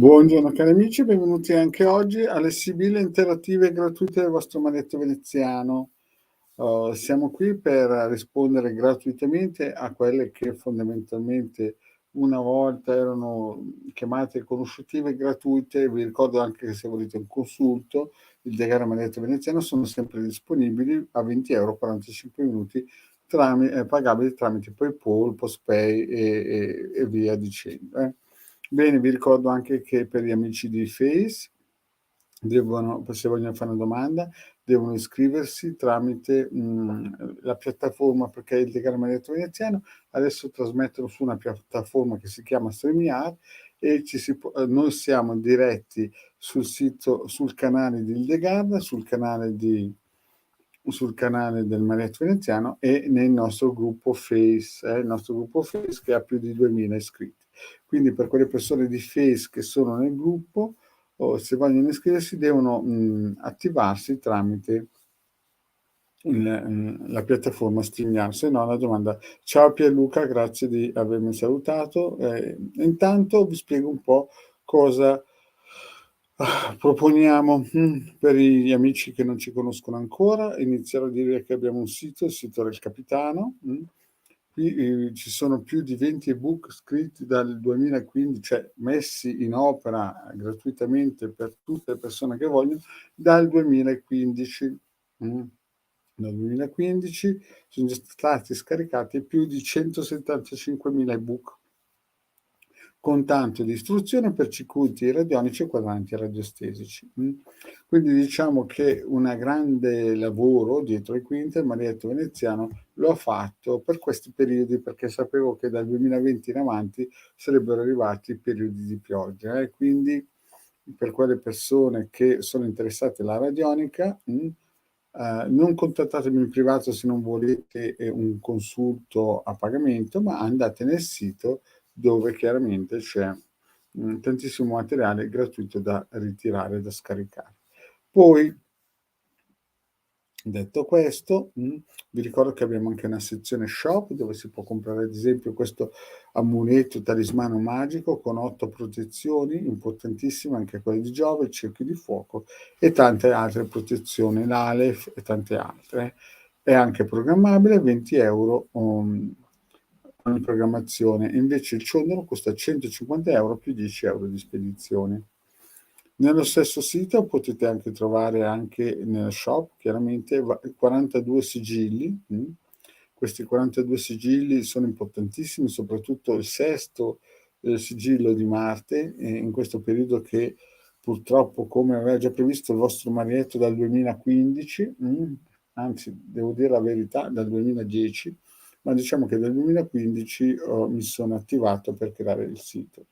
Buongiorno cari amici, benvenuti anche oggi alle sibille interattive e gratuite del vostro Maletto Veneziano. Siamo qui per rispondere gratuitamente a quelle che fondamentalmente una volta erano chiamate conoscitive gratuite. Vi ricordo anche che se volete un consulto, il diagramma Maletto Veneziano sono sempre disponibili a 20 euro 45 minuti pagabili tramite PayPal, PostPay e via dicendo. Bene, vi ricordo anche che per gli amici di Face se vogliono fare una domanda, devono iscriversi tramite la piattaforma, perché il diagramma Maletto Veneziano adesso trasmettono su una piattaforma che si chiama StreamYard e noi siamo diretti sul sito, sul canale di Ildegard, sul canale del Maletto Veneziano e nel nostro gruppo Face, il nostro gruppo Face che ha più di 2000 iscritti. Quindi per quelle persone di Face che sono nel gruppo, o se vogliono iscriversi, devono attivarsi tramite la piattaforma StreamYard. Se no, la domanda. Ciao Pierluca, grazie di avermi salutato. Intanto vi spiego un po' cosa proponiamo per gli amici che non ci conoscono ancora. Inizierò a dire che abbiamo un sito, il sito del Capitano. Qui ci sono più di 20 ebook scritti dal 2015, cioè messi in opera gratuitamente per tutte le persone che vogliono, dal 2015. Dal 2015 sono già stati scaricati più di 175.000 ebook con tanto di istruzione per circuiti radionici e quadranti radiostesici. Quindi diciamo che un grande lavoro dietro le quinte il Maletto Veneziano lo ha fatto per questi periodi, perché sapevo che dal 2020 in avanti sarebbero arrivati periodi di pioggia, quindi per quelle persone che sono interessate alla radionica, non contattatemi in privato se non volete un consulto a pagamento, ma andate nel sito dove chiaramente c'è tantissimo materiale gratuito da ritirare, da scaricare. Poi, detto questo, vi ricordo che abbiamo anche una sezione shop dove si può comprare ad esempio questo amuleto talismano magico con 8 protezioni, importantissime anche quelle di Giove, il cerchio di fuoco e tante altre protezioni, l'Alef e tante altre. È anche programmabile, 20 euro ogni programmazione, invece il ciondolo costa 150 euro più 10 euro di spedizione. Nello stesso sito potete anche trovare anche nel shop chiaramente 42 sigilli. Questi 42 sigilli sono importantissimi, soprattutto il sesto sigillo di Marte, in questo periodo che purtroppo, come aveva già previsto il vostro Marietto dal 2015, anzi devo dire la verità, dal 2010, ma diciamo che dal 2015 mi sono attivato per creare il sito.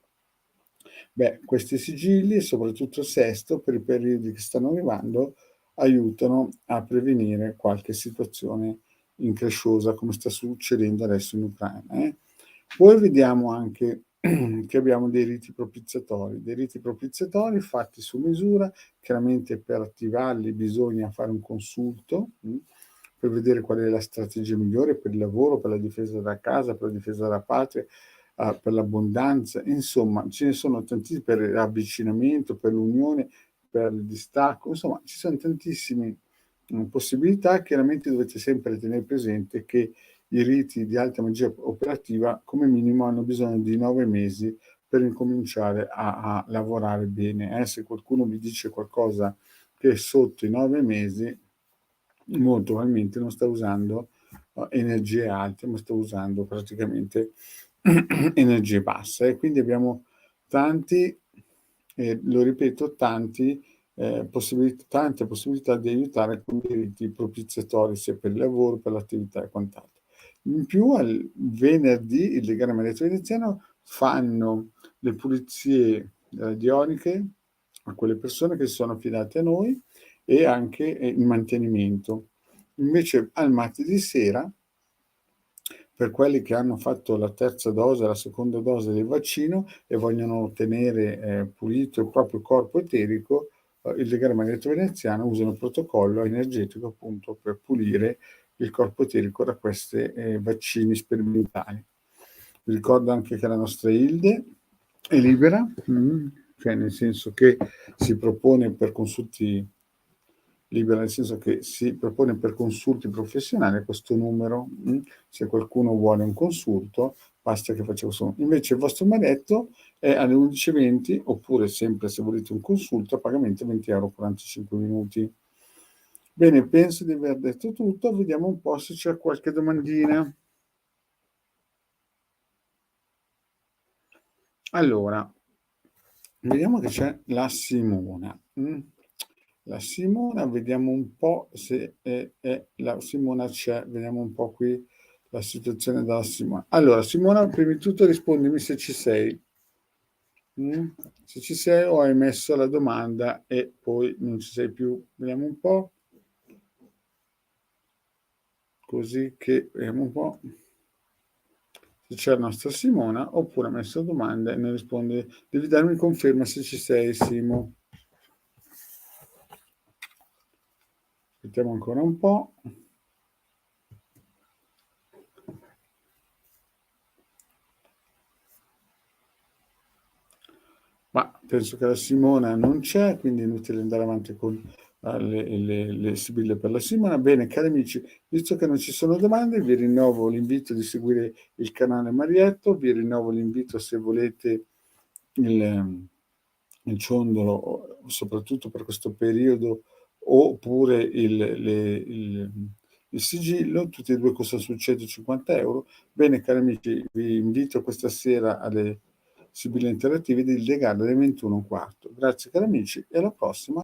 Questi sigilli, e soprattutto il sesto, per i periodi che stanno arrivando, aiutano a prevenire qualche situazione incresciosa come sta succedendo adesso in Ucraina. Poi vediamo anche che abbiamo dei riti propiziatori fatti su misura. Chiaramente per attivarli bisogna fare un consulto per vedere qual è la strategia migliore per il lavoro, per la difesa della casa, per la difesa della patria, per l'abbondanza, insomma ce ne sono tantissimi, per l'avvicinamento, per l'unione, per il distacco, insomma ci sono tantissime possibilità. Chiaramente dovete sempre tenere presente che i riti di alta magia operativa come minimo hanno bisogno di 9 mesi per incominciare a lavorare bene. Se qualcuno vi dice qualcosa che è sotto i 9 mesi, molto probabilmente non sta usando energie alte, ma sta usando praticamente energie basse. E quindi abbiamo tanti, lo ripeto, tante possibilità di aiutare con dei riti propiziatori sia per il lavoro, per l'attività e quant'altro. In più, al venerdì il legame Maletto Veneziano fanno le pulizie radioniche a quelle persone che si sono affidate a noi e anche il mantenimento. Invece al martedì sera, per quelli che hanno fatto la terza dose, la seconda dose del vaccino e vogliono tenere pulito il proprio corpo eterico, il legame Maletto Veneziano usa il protocollo energetico appunto per pulire il corpo eterico da questi vaccini sperimentali. Vi ricordo anche che la nostra Hilde è libera cioè nel senso che si propone per consulti libera, nel senso che si propone per consulti professionali questo numero, se qualcuno vuole un consulto basta che faccia questo. Invece il vostro baretto è alle 11:20 oppure sempre se volete un consulto a pagamento 20 € 45 minuti. Bene, penso di aver detto tutto, vediamo un po' se c'è qualche domandina. Allora, vediamo che c'è la Simona. La Simona, vediamo un po' se la Simona c'è, vediamo un po' qui la situazione della Simona. Allora, Simona, prima di tutto rispondimi se ci sei. Se ci sei o hai messo la domanda e poi non ci sei più. Vediamo un po'. Così che vediamo un po' se c'è la nostra Simona oppure ha messo domanda e ne risponde. Devi darmi conferma se ci sei, Simo. Aspettiamo ancora un po'. Ma penso che la Simona non c'è, quindi è inutile andare avanti con le sibille per la Simona. Bene, cari amici, visto che non ci sono domande, vi rinnovo l'invito di seguire il canale Marietto, vi rinnovo l'invito se volete il ciondolo, soprattutto per questo periodo, oppure il sigillo, tutti e due costano su 150 euro. Bene, cari amici, vi invito questa sera alle sibille interattive di legare alle 21:15. Grazie cari amici e alla prossima.